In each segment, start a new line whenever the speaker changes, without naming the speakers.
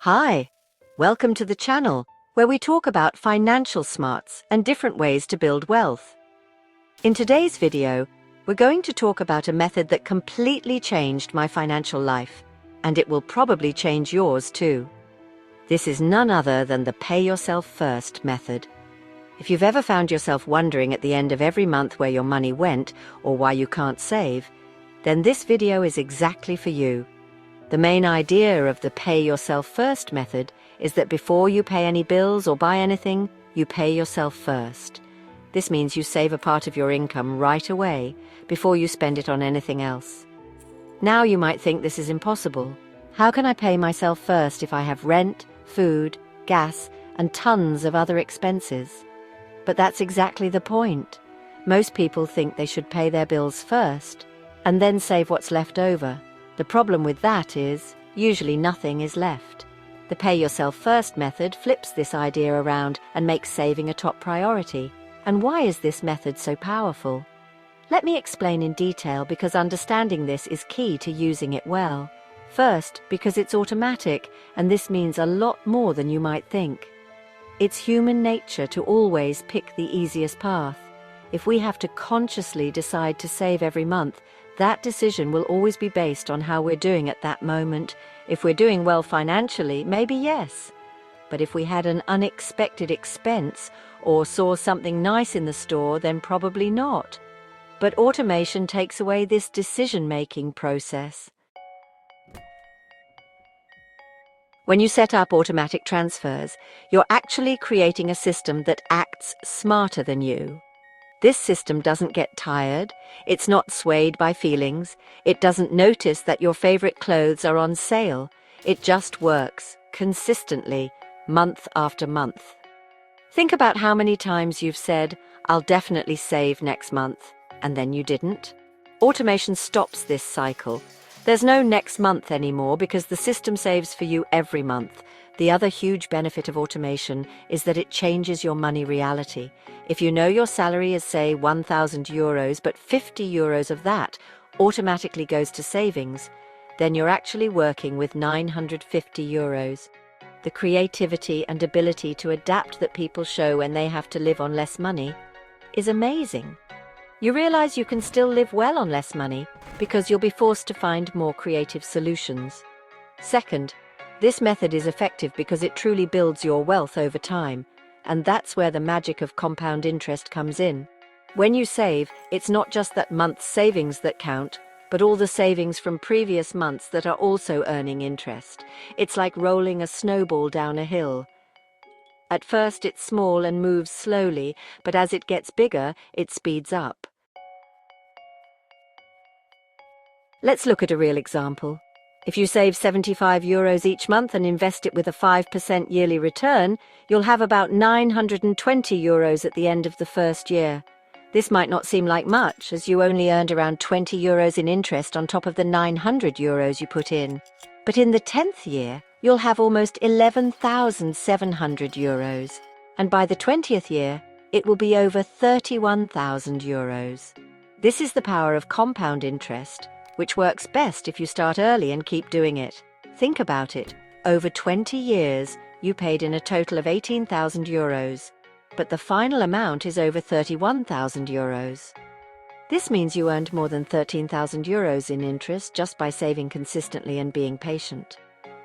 Hi, welcome to the channel where we talk about financial smarts and different ways to build wealth. In today's video, we're going to talk about a method that completely changed my financial life, and it will probably change yours too. This is none other than the pay yourself first method. If you've ever found yourself wondering at the end of every month where your money went or why you can't save, then this video is exactly for you. The main idea of the pay yourself first method is that before you pay any bills or buy anything, you pay yourself first. This means you save a part of your income right away before you spend it on anything else. Now you might think this is impossible. How can I pay myself first if I have rent, food, gas, and tons of other expenses? But that's exactly the point. Most people think they should pay their bills first and then save what's left over. The problem with that is, usually nothing is left. The pay yourself first method flips this idea around and makes saving a top priority. And why is this method so powerful? Let me explain in detail because understanding this is key to using it well. First, because it's automatic, and this means a lot more than you might think. It's human nature to always pick the easiest path. If we have to consciously decide to save every month, that decision will always be based on how we're doing at that moment. If we're doing well financially, maybe yes. But if we had an unexpected expense or saw something nice in the store, then probably not. But automation takes away this decision-making process. When you set up automatic transfers, you're actually creating a system that acts smarter than you. This system doesn't get tired, it's not swayed by feelings, it doesn't notice that your favorite clothes are on sale. It just works, consistently, month after month. Think about how many times you've said, "I'll definitely save next month," and then you didn't. Automation stops this cycle. There's no next month anymore because the system saves for you every month. The other huge benefit of automation is that it changes your money reality. If you know your salary is, say, 1,000 euros, but 50 euros of that automatically goes to savings, then you're actually working with 950 euros. The creativity and ability to adapt that people show when they have to live on less money is amazing. You realize you can still live well on less money because you'll be forced to find more creative solutions. Second, this method is effective because it truly builds your wealth over time, and that's where the magic of compound interest comes in. When you save, it's not just that month's savings that count, but all the savings from previous months that are also earning interest. It's like rolling a snowball down a hill. At first it's small and moves slowly, but as it gets bigger, it speeds up. Let's look at a real example. If you save 75 euros each month and invest it with a 5% yearly return, you'll have about 920 euros at the end of the first year. This might not seem like much, as you only earned around 20 euros in interest on top of the 900 euros you put in. But in the 10th year, you'll have almost 11,700 euros. And by the 20th year, it will be over 31,000 euros. This is the power of compound interest, which works best if you start early and keep doing it. Think about it. Over 20 years, you paid in a total of 18,000 euros, but the final amount is over 31,000 euros. This means you earned more than 13,000 euros in interest just by saving consistently and being patient.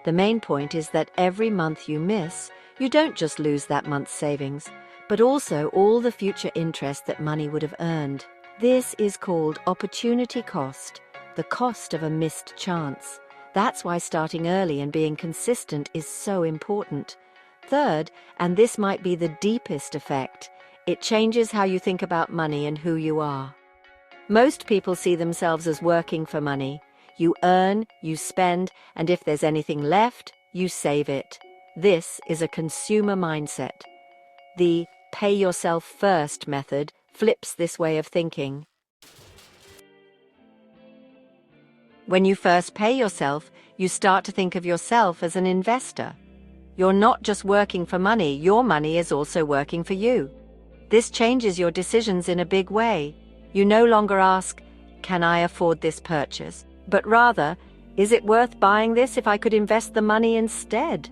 The main point is that every month you miss, you don't just lose that month's savings, but also all the future interest that money would have earned. This is called opportunity cost. The cost of a missed chance. That's why starting early and being consistent is so important. Third, and this might be the deepest effect, it changes how you think about money and who you are. Most people see themselves as working for money. You earn, you spend, and if there's anything left, you save it. This is a consumer mindset. The pay yourself first method flips this way of thinking. When you first pay yourself, you start to think of yourself as an investor. You're not just working for money, your money is also working for you. This changes your decisions in a big way. You no longer ask, "Can I afford this purchase?" but rather, "Is it worth buying this if I could invest the money instead?"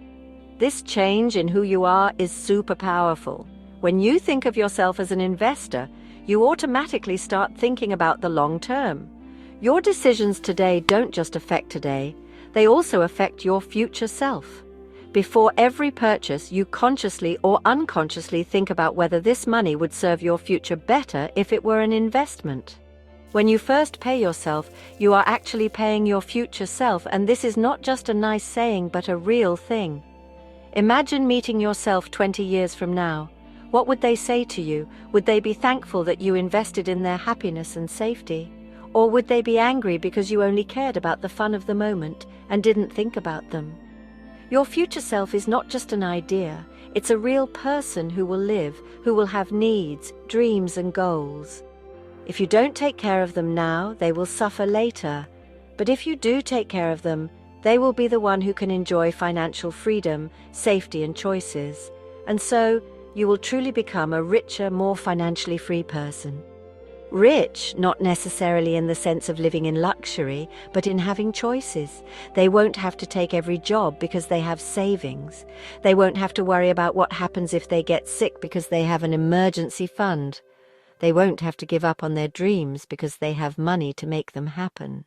This change in who you are is super powerful. When you think of yourself as an investor, you automatically start thinking about the long term. Your decisions today don't just affect today, they also affect your future self. Before every purchase, you consciously or unconsciously think about whether this money would serve your future better if it were an investment. When you first pay yourself, you are actually paying your future self, and this is not just a nice saying but a real thing. Imagine meeting yourself 20 years from now. What would they say to you? Would they be thankful that you invested in their happiness and safety? Or would they be angry because you only cared about the fun of the moment and didn't think about them? Your future self is not just an idea, it's a real person who will live, who will have needs, dreams and goals. If you don't take care of them now, they will suffer later. But if you do take care of them, they will be the one who can enjoy financial freedom, safety and choices. And so, you will truly become a richer, more financially free person. Rich, not necessarily in the sense of living in luxury, but in having choices. They won't have to take every job because they have savings. They won't have to worry about what happens if they get sick because they have an emergency fund. They won't have to give up on their dreams because they have money to make them happen.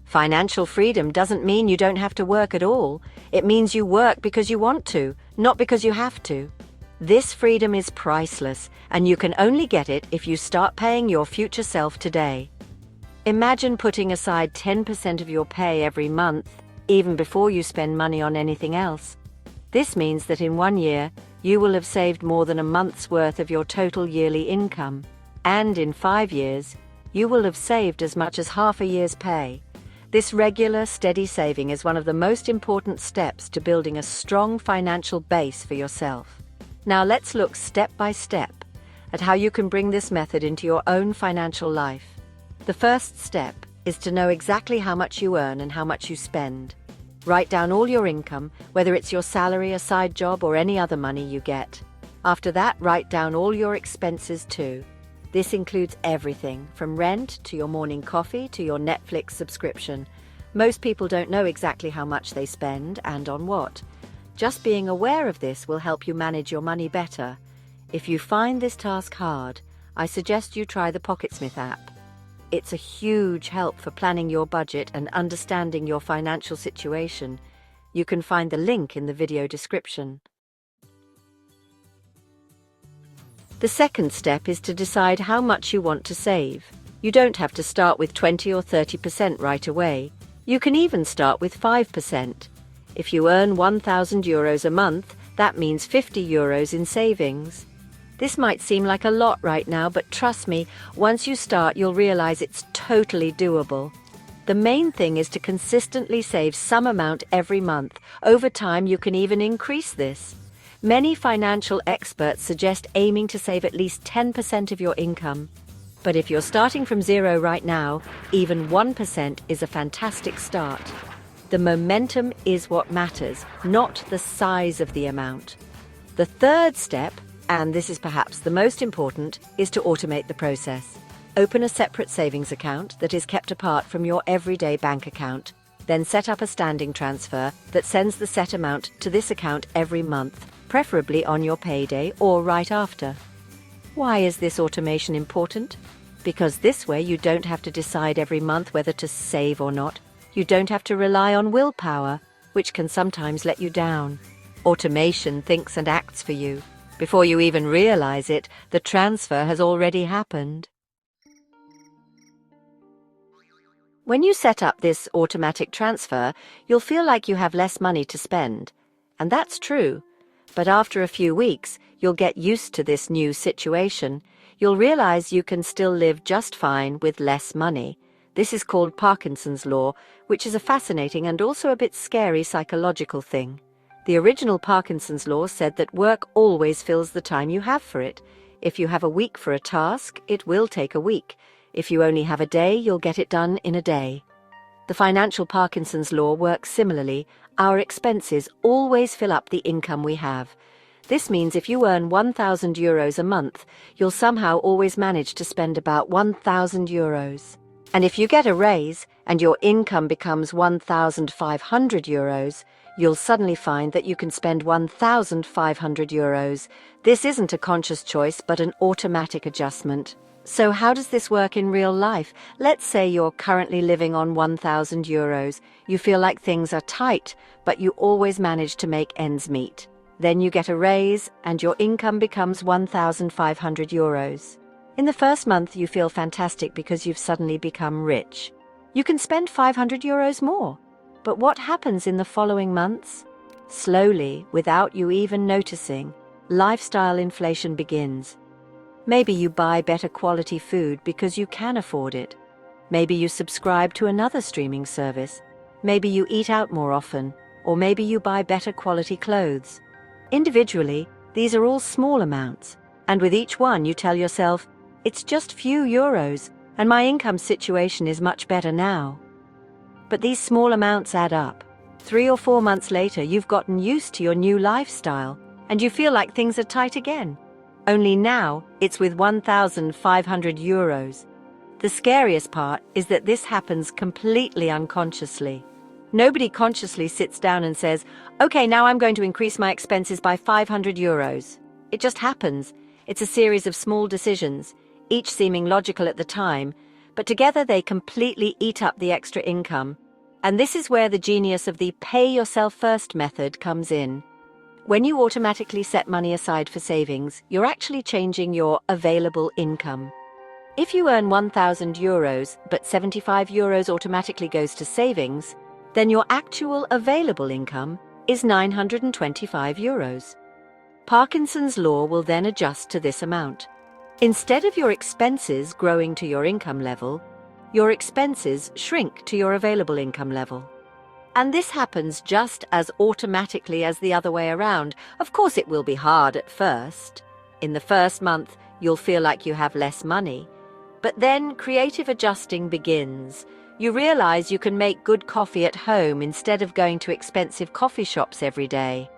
Financial freedom doesn't mean you don't have to work at all. It means you work because you want to, not because you have to. This freedom is priceless, and you can only get it if you start paying your future self today. Imagine putting aside 10% of your pay every month, even before you spend money on anything else. This means that in 1 year, you will have saved more than a month's worth of your total yearly income. And in 5 years, you will have saved as much as half a year's pay. This regular, steady saving is one of the most important steps to building a strong financial base for yourself. Now let's look step by step at how you can bring this method into your own financial life. The first step is to know exactly how much you earn and how much you spend. Write down all your income, whether it's your salary, a side job, or any other money you get. After that, write down all your expenses too. This includes everything, from rent to your morning coffee to your Netflix subscription. Most people don't know exactly how much they spend and on what. Just being aware of this will help you manage your money better. If you find this task hard, I suggest you try the Pocketsmith app. It's a huge help for planning your budget and understanding your financial situation. You can find the link in the video description. The second step is to decide how much you want to save. You don't have to start with 20 or 30% right away. You can even start with 5%. If you earn €1,000 a month, that means €50 in savings. This might seem like a lot right now, but trust me, once you start, you'll realize it's totally doable. The main thing is to consistently save some amount every month. Over time, you can even increase this. Many financial experts suggest aiming to save at least 10% of your income. But if you're starting from zero right now, even 1% is a fantastic start. The momentum is what matters, not the size of the amount. The third step, and this is perhaps the most important, is to automate the process. Open a separate savings account that is kept apart from your everyday bank account. Then set up a standing transfer that sends the set amount to this account every month, preferably on your payday or right after. Why is this automation important? Because this way you don't have to decide every month whether to save or not. You don't have to rely on willpower, which can sometimes let you down. Automation thinks and acts for you. Before you even realize it, the transfer has already happened. When you set up this automatic transfer, you'll feel like you have less money to spend. And that's true. But after a few weeks, you'll get used to this new situation. You'll realize you can still live just fine with less money. This is called Parkinson's law, which is a fascinating and also a bit scary psychological thing. The original Parkinson's law said that work always fills the time you have for it. If you have a week for a task, it will take a week. If you only have a day, you'll get it done in a day. The financial Parkinson's law works similarly. Our expenses always fill up the income we have. This means if you earn €1,000 a month, you'll somehow always manage to spend about €1,000. And if you get a raise and your income becomes €1,500, you'll suddenly find that you can spend €1,500. This isn't a conscious choice, but an automatic adjustment. So how does this work in real life? Let's say you're currently living on €1,000. You feel like things are tight, but you always manage to make ends meet. Then you get a raise and your income becomes €1,500. In the first month, you feel fantastic because you've suddenly become rich. You can spend €500 more. But what happens in the following months? Slowly, without you even noticing, lifestyle inflation begins. Maybe you buy better quality food because you can afford it. Maybe you subscribe to another streaming service. Maybe you eat out more often, or maybe you buy better quality clothes. Individually, these are all small amounts, and with each one you tell yourself, it's just few euros, and my income situation is much better now. But these small amounts add up. 3 or 4 months later, you've gotten used to your new lifestyle, and you feel like things are tight again. Only now, it's with €1,500. The scariest part is that this happens completely unconsciously. Nobody consciously sits down and says, okay, now I'm going to increase my expenses by €500. It just happens. It's a series of small decisions, each seeming logical at the time, but together they completely eat up the extra income. And this is where the genius of the pay yourself first method comes in. When you automatically set money aside for savings, you're actually changing your available income. If you earn €1,000, but €75 automatically goes to savings, then your actual available income is €925. Parkinson's law will then adjust to this amount. Instead of your expenses growing to your income level, your expenses shrink to your available income level. And this happens just as automatically as the other way around. Of course, it will be hard at first. In the first month, you'll feel like you have less money. But then creative adjusting begins. You realize you can make good coffee at home instead of going to expensive coffee shops every day.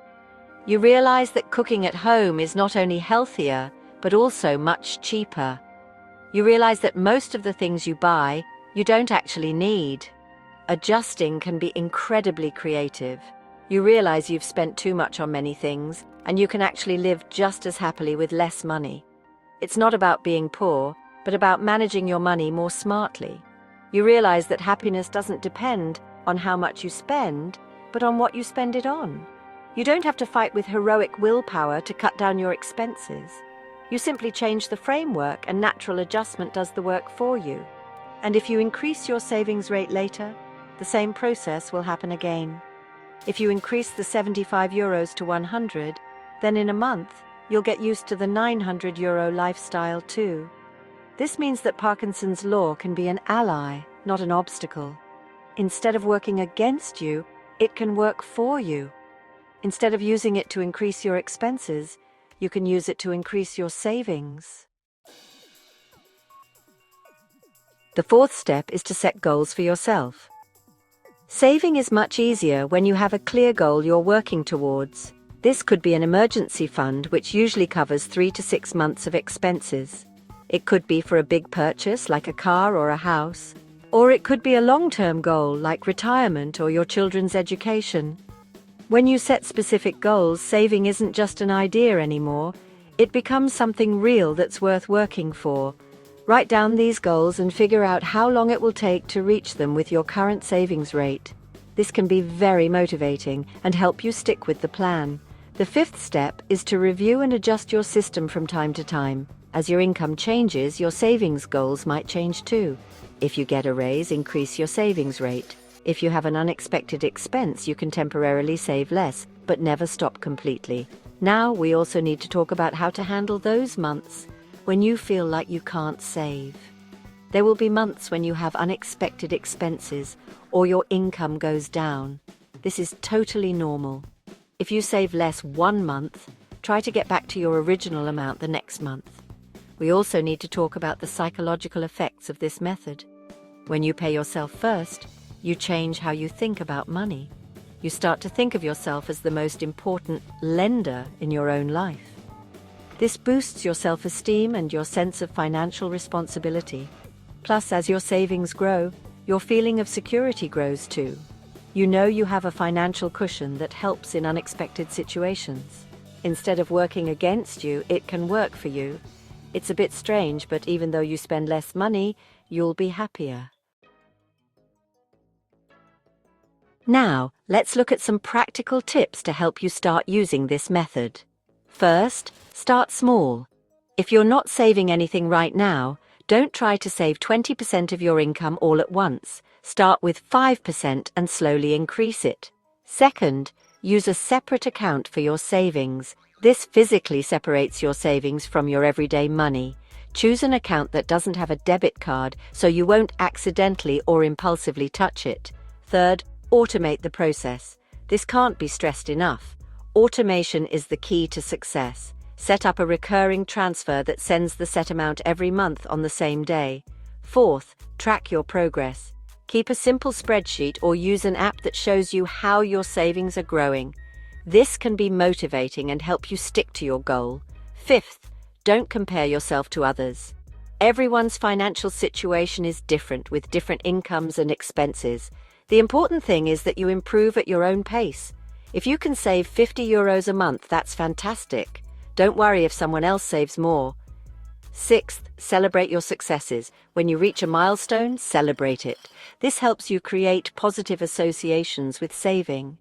You realize that cooking at home is not only healthier, but also much cheaper. You realize that most of the things you buy, you don't actually need. Adjusting can be incredibly creative. You realize you've spent too much on many things, and you can actually live just as happily with less money. It's not about being poor, but about managing your money more smartly. You realize that happiness doesn't depend on how much you spend, but on what you spend it on. You don't have to fight with heroic willpower to cut down your expenses. You simply change the framework and natural adjustment does the work for you. And if you increase your savings rate later, the same process will happen again. If you increase the €75 to 100, then in a month, you'll get used to the €900 lifestyle too. This means that Parkinson's law can be an ally, not an obstacle. Instead of working against you, it can work for you. Instead of using it to increase your expenses, you can use it to increase your savings. The fourth step is to set goals for yourself. Saving is much easier when you have a clear goal you're working towards. This could be an emergency fund, which usually covers 3 to 6 months of expenses. It could be for a big purchase like a car or a house, or it could be a long-term goal like retirement or your children's education. When you set specific goals, saving isn't just an idea anymore. It becomes something real that's worth working for. Write down these goals and figure out how long it will take to reach them with your current savings rate. This can be very motivating and help you stick with the plan. The fifth step is to review and adjust your system from time to time. As your income changes, your savings goals might change too. If you get a raise, increase your savings rate. If you have an unexpected expense, you can temporarily save less, but never stop completely. Now, we also need to talk about how to handle those months when you feel like you can't save. There will be months when you have unexpected expenses or your income goes down. This is totally normal. If you save less one month, try to get back to your original amount the next month. We also need to talk about the psychological effects of this method. When you pay yourself first, you change how you think about money. You start to think of yourself as the most important lender in your own life. This boosts your self-esteem and your sense of financial responsibility. Plus, as your savings grow, your feeling of security grows too. You know you have a financial cushion that helps in unexpected situations. Instead of working against you, it can work for you. It's a bit strange, but even though you spend less money, you'll be happier. Now, let's look at some practical tips to help you start using this method. First, start small. If you're not saving anything right now, don't try to save 20% of your income all at once. Start with 5% and slowly increase it. Second, use a separate account for your savings. This physically separates your savings from your everyday money. Choose an account that doesn't have a debit card so you won't accidentally or impulsively touch it. Third, automate the process. This can't be stressed enough. Automation is the key to success. Set up a recurring transfer that sends the set amount every month on the same day. Fourth, track your progress. Keep a simple spreadsheet or use an app that shows you how your savings are growing. This can be motivating and help you stick to your goal. Fifth, don't compare yourself to others. Everyone's financial situation is different with different incomes and expenses. The important thing is that you improve at your own pace. If you can save €50 a month, that's fantastic. Don't worry if someone else saves more. Sixth, celebrate your successes. When you reach a milestone, celebrate it. This helps you create positive associations with saving.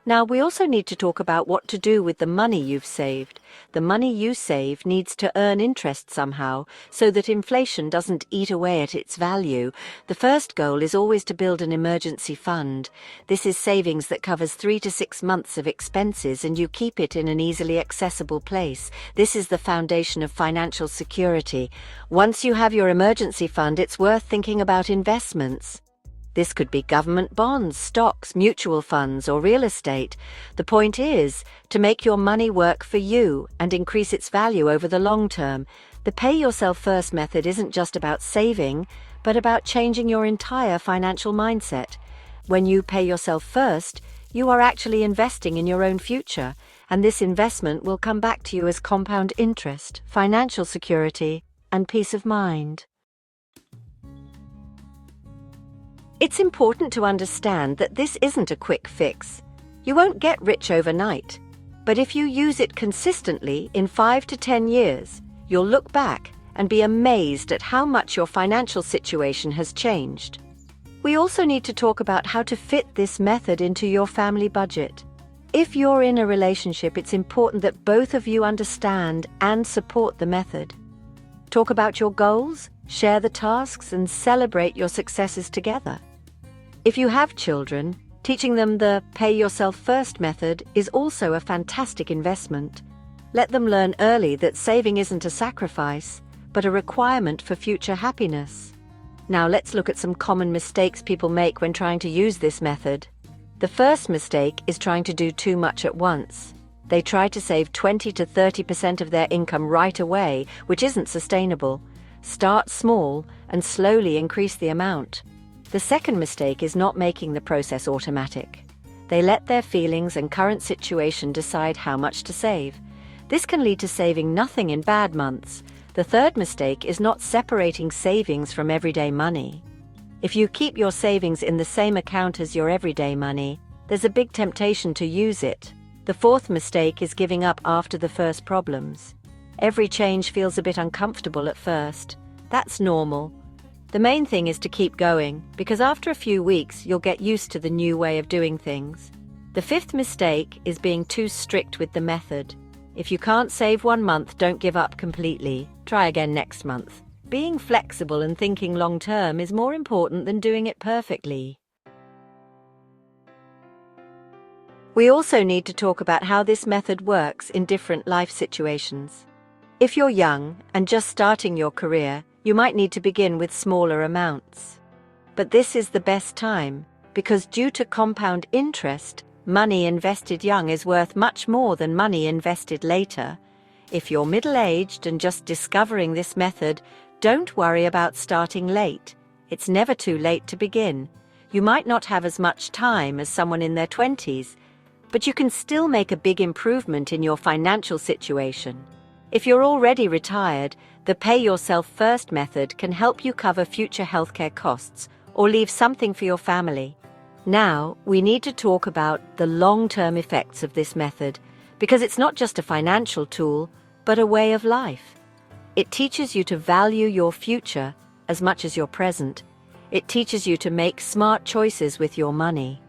Now, we also need to talk about what to do with the money you've saved. The money you save needs to earn interest somehow, so that inflation doesn't eat away at its value. The first goal is always to build an emergency fund. This is savings that covers 3 to 6 months of expenses, and you keep it in an easily accessible place. This is the foundation of financial security. Once you have your emergency fund, it's worth thinking about investments. This could be government bonds, stocks, mutual funds, or real estate. The point is to make your money work for you and increase its value over the long term. The pay yourself first method isn't just about saving, but about changing your entire financial mindset. When you pay yourself first, you are actually investing in your own future, and this investment will come back to you as compound interest, financial security, and peace of mind. It's important to understand that this isn't a quick fix. You won't get rich overnight. But if you use it consistently in 5 to 10 years, you'll look back and be amazed at how much your financial situation has changed. We also need to talk about how to fit this method into your family budget. If you're in a relationship, it's important that both of you understand and support the method. Talk about your goals, share the tasks, and celebrate your successes together. If you have children, teaching them the pay yourself first method is also a fantastic investment. Let them learn early that saving isn't a sacrifice, but a requirement for future happiness. Now let's look at some common mistakes people make when trying to use this method. The first mistake is trying to do too much at once. They try to save 20 to 30% of their income right away, which isn't sustainable. Start small and slowly increase the amount. The second mistake is not making the process automatic. They let their feelings and current situation decide how much to save. This can lead to saving nothing in bad months. The third mistake is not separating savings from everyday money. If you keep your savings in the same account as your everyday money, there's a big temptation to use it. The fourth mistake is giving up after the first problems. Every change feels a bit uncomfortable at first. That's normal. The main thing is to keep going, because after a few weeks, you'll get used to the new way of doing things. The fifth mistake is being too strict with the method. If you can't save 1 month, don't give up completely. Try again next month. Being flexible and thinking long-term is more important than doing it perfectly. We also need to talk about how this method works in different life situations. If you're young and just starting your career, you might need to begin with smaller amounts. But this is the best time, because due to compound interest, money invested young is worth much more than money invested later. If you're middle-aged and just discovering this method, don't worry about starting late. It's never too late to begin. You might not have as much time as someone in their 20s, but you can still make a big improvement in your financial situation. If you're already retired, the Pay Yourself First method can help you cover future healthcare costs or leave something for your family. Now, we need to talk about the long-term effects of this method, because it's not just a financial tool, but a way of life. It teaches you to value your future as much as your present. It teaches you to make smart choices with your money.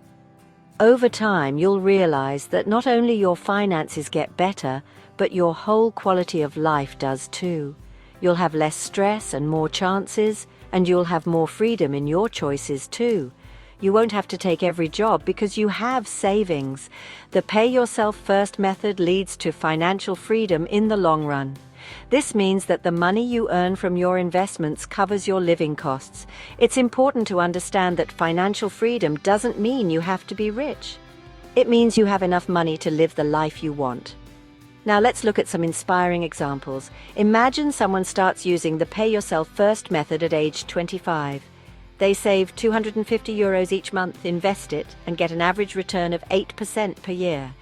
Over time, you'll realize that not only your finances get better, but your whole quality of life does too. You'll have less stress and more chances, and you'll have more freedom in your choices too. You won't have to take every job because you have savings. The Pay Yourself First method leads to financial freedom in the long run. This means that the money you earn from your investments covers your living costs. It's important to understand that financial freedom doesn't mean you have to be rich. It means you have enough money to live the life you want. Now let's look at some inspiring examples. Imagine someone starts using the Pay Yourself First method at age 25. They save €250 each month, invest it, and get an average return of 8% per year.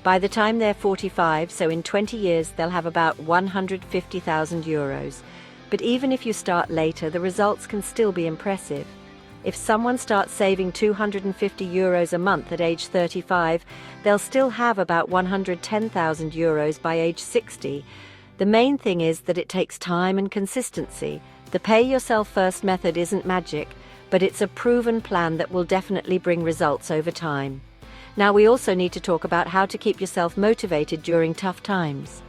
By the time they're 45, so in 20 years, they'll have about €150,000. But even if you start later, the results can still be impressive. If someone starts saving €250 a month at age 35, they'll still have about €110,000 by age 60. The main thing is that it takes time and consistency. The Pay Yourself First method isn't magic, but it's a proven plan that will definitely bring results over time. Now, we also need to talk about how to keep yourself motivated during tough times.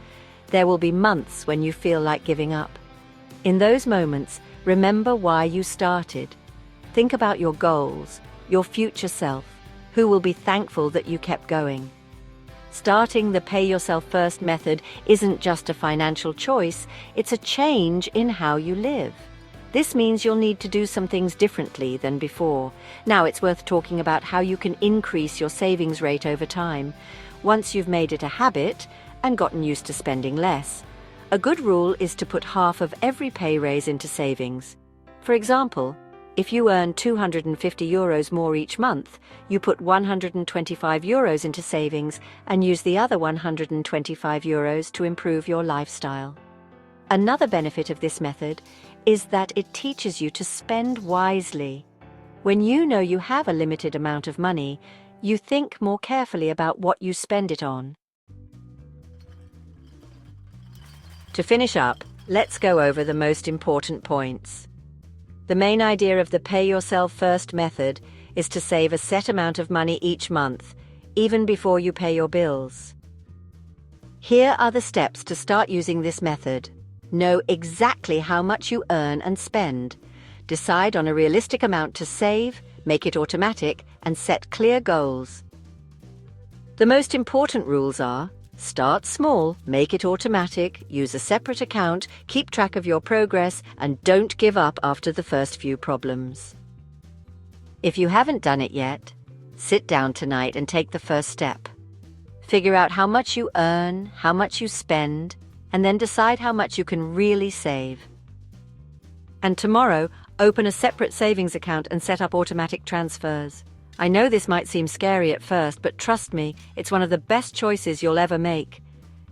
There will be months when you feel like giving up. In those moments, remember why you started. Think about your goals, your future self, who will be thankful that you kept going. Starting the Pay Yourself First method isn't just a financial choice, it's a change in how you live. This means you'll need to do some things differently than before. Now, it's worth talking about how you can increase your savings rate over time. Once you've made it a habit and gotten used to spending less, a good rule is to put half of every pay raise into savings. For example, if you earn €250 more each month, you put €125 into savings and use the other €125 to improve your lifestyle. Another benefit of this method is that it teaches you to spend wisely. When you know you have a limited amount of money, you think more carefully about what you spend it on. To finish up, let's go over the most important points. The main idea of the Pay Yourself First method is to save a set amount of money each month, even before you pay your bills. Here are the steps to start using this method. Know exactly how much you earn and spend. Decide on a realistic amount to save, make it automatic, and set clear goals. The most important rules are: start small, make it automatic, use a separate account, keep track of your progress, and don't give up after the first few problems. If you haven't done it yet, sit down tonight and take the first step. Figure out how much you earn, how much you spend, and then decide how much you can really save. And tomorrow, open a separate savings account and set up automatic transfers. I know this might seem scary at first, but trust me, it's one of the best choices you'll ever make.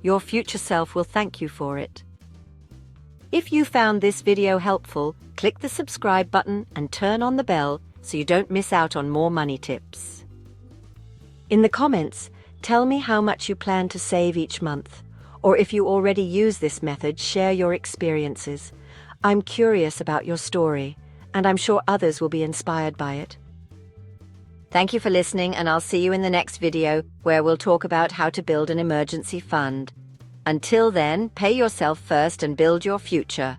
Your future self will thank you for it. If you found this video helpful, click the subscribe button and turn on the bell so you don't miss out on more money tips. In the comments, tell me how much you plan to save each month. Or if you already use this method, share your experiences. I'm curious about your story, and I'm sure others will be inspired by it. Thank you for listening, and I'll see you in the next video where we'll talk about how to build an emergency fund. Until then, pay yourself first and build your future.